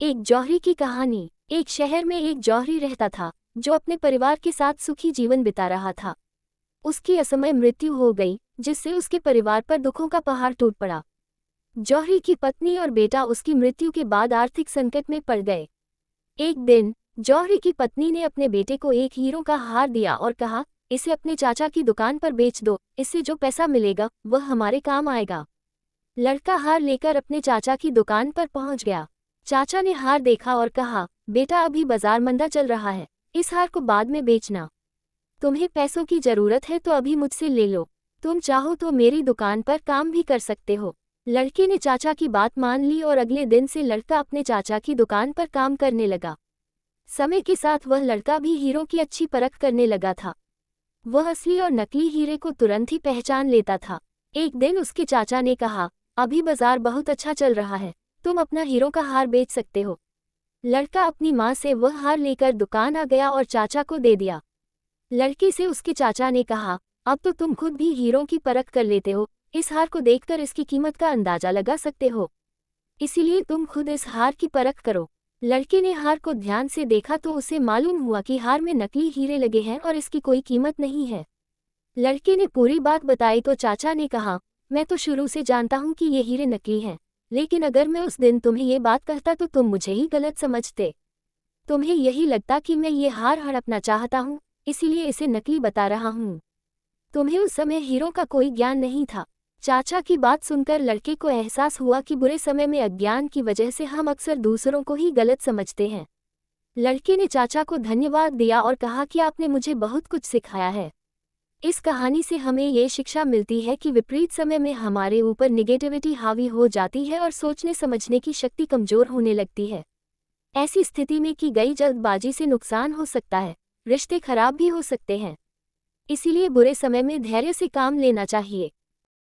एक जौहरी की कहानी। एक शहर में एक जौहरी रहता था जो अपने परिवार के साथ सुखी जीवन बिता रहा था। उसकी असमय मृत्यु हो गई, जिससे उसके परिवार पर दुखों का पहाड़ टूट पड़ा। जौहरी की पत्नी और बेटा उसकी मृत्यु के बाद आर्थिक संकट में पड़ गए। एक दिन जौहरी की पत्नी ने अपने बेटे को एक हीरो का हार दिया और कहा, इसे अपने चाचा की दुकान पर बेच दो, इससे जो पैसा मिलेगा वह हमारे काम आएगा। लड़का हार लेकर अपने चाचा की दुकान पर पहुंच गया। चाचा ने हार देखा और कहा, बेटा अभी बाजार मंदा चल रहा है, इस हार को बाद में बेचना। तुम्हें पैसों की जरूरत है तो अभी मुझसे ले लो, तुम चाहो तो मेरी दुकान पर काम भी कर सकते हो। लड़के ने चाचा की बात मान ली और अगले दिन से लड़का अपने चाचा की दुकान पर काम करने लगा। समय के साथ वह लड़का भी हीरो की अच्छी परख करने लगा था। वह असली और नकली हीरे को तुरंत ही पहचान लेता था। एक दिन उसके चाचा ने कहा, अभी बाजार बहुत अच्छा चल रहा है, तुम अपना हीरो का हार बेच सकते हो। लड़का अपनी माँ से वह हार लेकर दुकान आ गया और चाचा को दे दिया। लड़के से उसके चाचा ने कहा, अब तो तुम खुद भी हीरों की परख कर लेते हो, इस हार को देखकर इसकी कीमत का अंदाजा लगा सकते हो। इसीलिए तुम खुद इस हार की परख करो। लड़के ने हार को ध्यान से देखा तो उसे मालूम हुआ कि हार में नकली हीरे लगे हैं और इसकी कोई कीमत नहीं है। लड़के ने पूरी बात बताई तो चाचा ने कहा, मैं तो शुरू से जानता हूँ कि ये हीरे नकली हैं, लेकिन अगर मैं उस दिन तुम्हें ये बात कहता तो तुम मुझे ही गलत समझते। तुम्हें यही लगता कि मैं ये हार हड़पना चाहता हूँ, इसीलिए इसे नकली बता रहा हूँ। तुम्हें उस समय हीरो का कोई ज्ञान नहीं था। चाचा की बात सुनकर लड़के को एहसास हुआ कि बुरे समय में अज्ञान की वजह से हम अक्सर दूसरों को ही गलत समझते हैं। लड़के ने चाचा को धन्यवाद दिया और कहा कि आपने मुझे बहुत कुछ सिखाया है। इस कहानी से हमें ये शिक्षा मिलती है कि विपरीत समय में हमारे ऊपर निगेटिविटी हावी हो जाती है और सोचने समझने की शक्ति कमजोर होने लगती है। ऐसी स्थिति में की गई जल्दबाजी से नुकसान हो सकता है, रिश्ते खराब भी हो सकते हैं। इसीलिए बुरे समय में धैर्य से काम लेना चाहिए।